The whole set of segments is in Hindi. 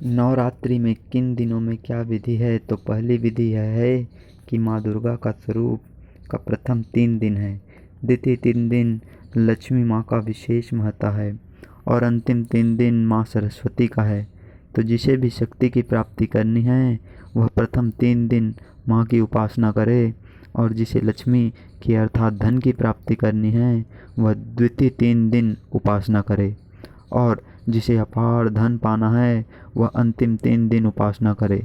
नवरात्रि में किन दिनों में क्या विधि है? तो पहली विधि यह है कि माँ दुर्गा का स्वरूप का प्रथम 3 दिन है। द्वितीय 3 दिन लक्ष्मी माँ का विशेष महत्व है और अंतिम 3 दिन माँ सरस्वती का है। तो जिसे भी शक्ति की प्राप्ति करनी है वह प्रथम 3 दिन माँ की उपासना करे, और जिसे लक्ष्मी की अर्थात धन की प्राप्ति करनी है वह द्वितीय 3 दिन उपासना करे, और जिसे अपार धन पाना है वह अंतिम 3 दिन उपासना करे।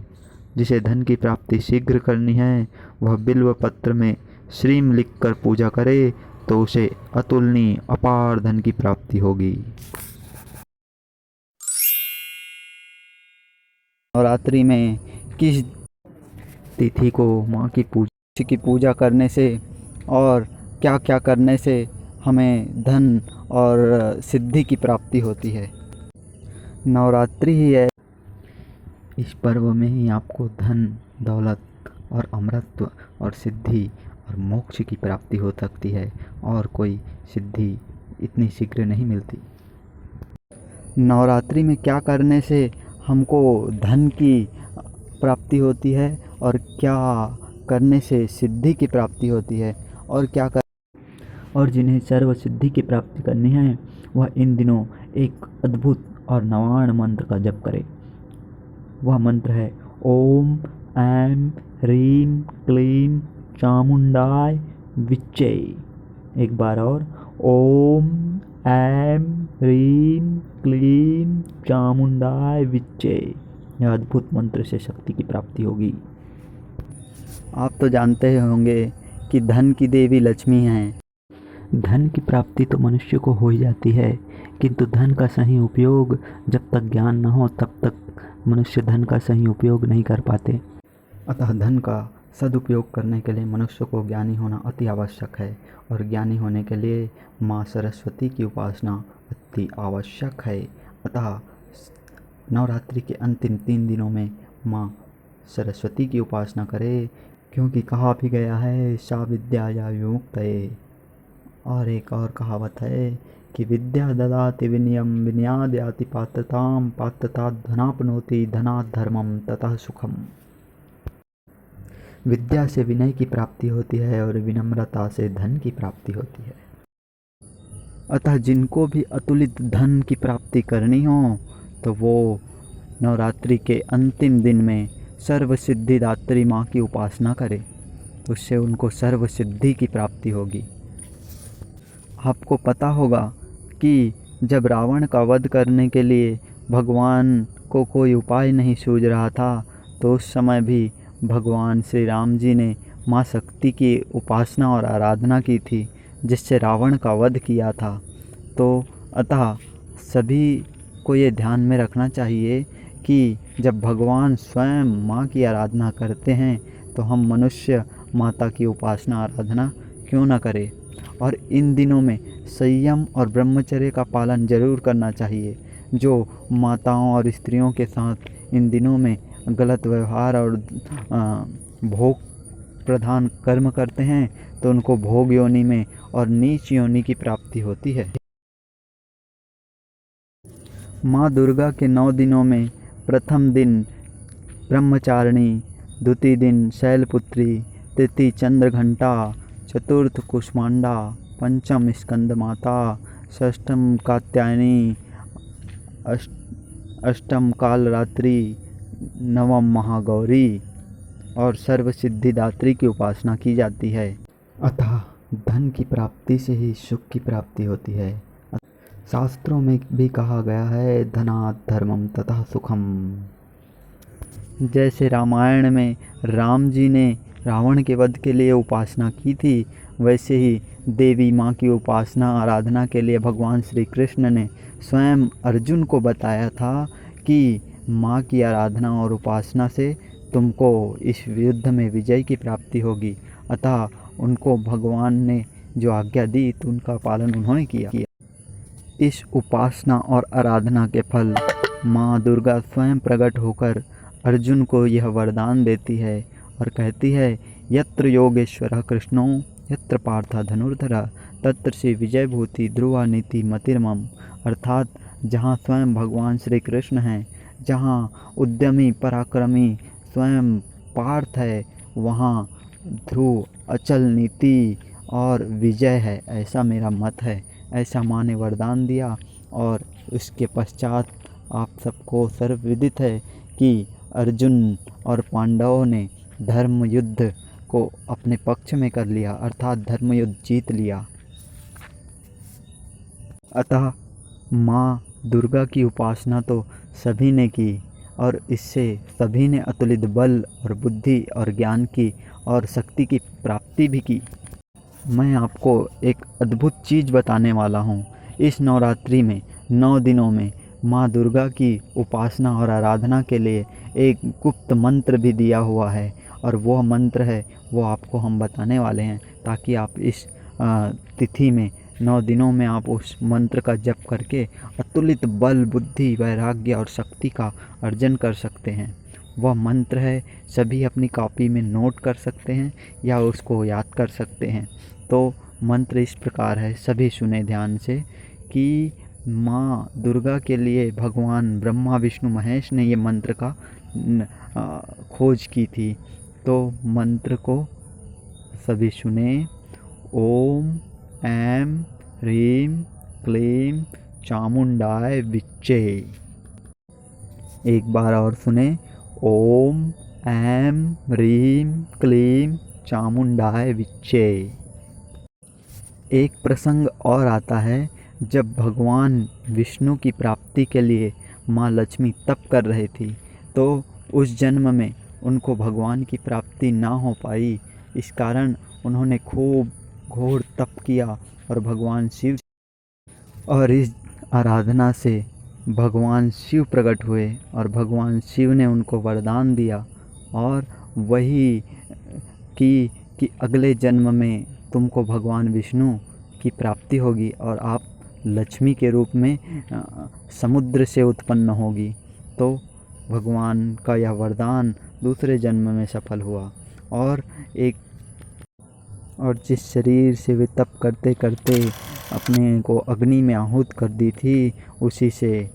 जिसे धन की प्राप्ति शीघ्र करनी है वह बिल्व पत्र में श्रीम लिखकर पूजा करे, तो उसे अतुलनीय अपार धन की प्राप्ति होगी। नवरात्रि में किस तिथि को माँ की पूजा करने से और क्या क्या करने से हमें धन और सिद्धि की प्राप्ति होती है? नवरात्रि ही है, इस पर्व में ही आपको धन, दौलत और अमरत्व और सिद्धि और मोक्ष की प्राप्ति हो सकती है, और कोई सिद्धि इतनी शीघ्र नहीं मिलती। नवरात्रि में क्या करने से हमको धन की प्राप्ति होती है और क्या करने से सिद्धि की प्राप्ति होती है, और जिन्हें सर्व सिद्धि की प्राप्ति करनी है वह इन दिनों एक अद्भुत और नवाण मंत्र का जप करे। वह मंत्र है ओम ऐं ह्रीं क्लीं चामुंडाय विच्चे। एक बार और, ओम ऐं ह्रीं क्लीं चामुंडाय विच्चे। यह अद्भुत मंत्र से शक्ति की प्राप्ति होगी। आप तो जानते ही होंगे कि धन की देवी लक्ष्मी हैं। धन की प्राप्ति तो मनुष्य को हो ही जाती है, किंतु धन का सही उपयोग जब तक ज्ञान न हो तब तक मनुष्य धन का सही उपयोग नहीं कर पाते। अतः धन का सदुपयोग करने के लिए मनुष्य को ज्ञानी होना अति आवश्यक है, और ज्ञानी होने के लिए माँ सरस्वती की उपासना अति आवश्यक है। अतः नवरात्रि के अंतिम 3 दिनों में माँ सरस्वती की उपासना करे, क्योंकि कहा भी गया है सा विद्या या विमुक्तये। और एक और कहावत है कि विद्या ददाति विनयम विनयाद् याति पात्रताम पात्रताद् धनाप्नोति धनाद् धर्मम ततः सुखम। विद्या से विनय की प्राप्ति होती है और विनम्रता से धन की प्राप्ति होती है। अतः जिनको भी अतुलित धन की प्राप्ति करनी हो तो वो नवरात्रि के अंतिम दिन में सर्व सिद्धिदात्री माँ की उपासना करें, उससे उनको सर्व सिद्धि की प्राप्ति होगी। आपको पता होगा कि जब रावण का वध करने के लिए भगवान को कोई उपाय नहीं सूझ रहा था, तो उस समय भी भगवान श्री राम जी ने माँ शक्ति की उपासना और आराधना की थी, जिससे रावण का वध किया था। तो अतः सभी को ये ध्यान में रखना चाहिए कि जब भगवान स्वयं माँ की आराधना करते हैं तो हम मनुष्य माता की उपासना आराधना क्यों न करें। और इन दिनों में संयम और ब्रह्मचर्य का पालन जरूर करना चाहिए। जो माताओं और स्त्रियों के साथ इन दिनों में गलत व्यवहार और भोग प्रधान कर्म करते हैं तो उनको भोग योनि में और नीच योनि की प्राप्ति होती है। माँ दुर्गा के 9 दिनों में प्रथम दिन ब्रह्मचारिणी, द्वितीय दिन शैलपुत्री, तृतीय चंद्रघंटा, चतुर्थ कुष्मांडा, पंचम स्कंद माता, षष्ठम कात्यायनी, अष्टम कालरात्रि, नवम महागौरी और सर्व सिद्धिदात्री की उपासना की जाती है। अतः धन की प्राप्ति से ही सुख की प्राप्ति होती है। शास्त्रों में भी कहा गया है धनात् धर्मम ततः सुखम। जैसे रामायण में राम जी ने रावण के वध के लिए उपासना की थी, वैसे ही देवी माँ की उपासना आराधना के लिए भगवान श्री कृष्ण ने स्वयं अर्जुन को बताया था कि माँ की आराधना और उपासना से तुमको इस युद्ध में विजय की प्राप्ति होगी। अतः उनको भगवान ने जो आज्ञा दी तो उनका पालन उन्होंने किया। इस उपासना और आराधना के फल माँ दुर्गा स्वयं प्रकट होकर अर्जुन को यह वरदान देती है और कहती है यत्र योगेश्वरः कृष्णो यत्र पार्थः धनुर्धरः तत्र श्री विजयभूति ध्रुवा नीति मतिर्मम। अर्थात जहाँ स्वयं भगवान श्री कृष्ण हैं, जहाँ उद्यमी पराक्रमी स्वयं पार्थ है, वहाँ ध्रुव अचल नीति और विजय है, ऐसा मेरा मत है। ऐसा माँ ने वरदान दिया। और उसके पश्चात आप सबको सर्वविदित है कि अर्जुन और पांडवों ने धर्म युद्ध को अपने पक्ष में कर लिया, अर्थात धर्म युद्ध जीत लिया। अतः माँ दुर्गा की उपासना तो सभी ने की और इससे सभी ने अतुलित बल और बुद्धि और ज्ञान की और शक्ति की प्राप्ति भी की। मैं आपको एक अद्भुत चीज़ बताने वाला हूँ। इस नवरात्रि में 9 दिनों में माँ दुर्गा की उपासना और आराधना के लिए एक गुप्त मंत्र भी दिया हुआ है, और वह मंत्र है वो आपको हम बताने वाले हैं, ताकि आप इस तिथि में 9 दिनों में आप उस मंत्र का जप करके अतुलित बल, बुद्धि, वैराग्य और शक्ति का अर्जन कर सकते हैं। वह मंत्र है, सभी अपनी कॉपी में नोट कर सकते हैं या उसको याद कर सकते हैं। तो मंत्र इस प्रकार है, सभी सुने ध्यान से, कि माँ दुर्गा के लिए भगवान ब्रह्मा विष्णु महेश ने ये मंत्र का खोज की थी। तो मंत्र को सभी सुने। ओम ऐं ह्रीं क्लीं चामुंडाय विच्चे। एक बार और सुने। ओम ऐं ह्रीं क्लीं चामुंडाय विच्चे। एक प्रसंग और आता है, जब भगवान विष्णु की प्राप्ति के लिए माँ लक्ष्मी तप कर रही थी, तो उस जन्म में उनको भगवान की प्राप्ति ना हो पाई। इस कारण उन्होंने खूब घोर तप किया और भगवान शिव, और इस आराधना से भगवान शिव प्रकट हुए और भगवान शिव ने उनको वरदान दिया, और वही कि अगले जन्म में तुमको भगवान विष्णु की प्राप्ति होगी और आप लक्ष्मी के रूप में समुद्र से उत्पन्न होगी। तो भगवान का यह वरदान दूसरे जन्म में सफल हुआ। और जिस शरीर से वे तप करते करते अपने को अग्नि में आहूत कर दी थी, उससे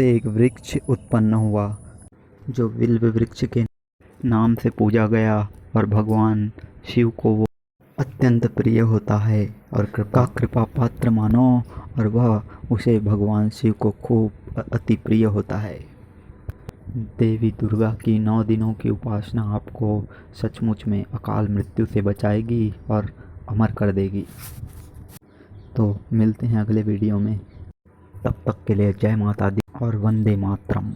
एक वृक्ष उत्पन्न हुआ, जो बिल्व वृक्ष के नाम से पूजा गया, और भगवान शिव को वो अत्यंत प्रिय होता है और कृपा पात्र मानो, और वह उसे भगवान शिव को खूब अति प्रिय होता है। देवी दुर्गा की 9 दिनों की उपासना आपको सचमुच में अकाल मृत्यु से बचाएगी और अमर कर देगी। तो मिलते हैं अगले वीडियो में, तब तक के लिए जय माता दी और वंदे मातरम।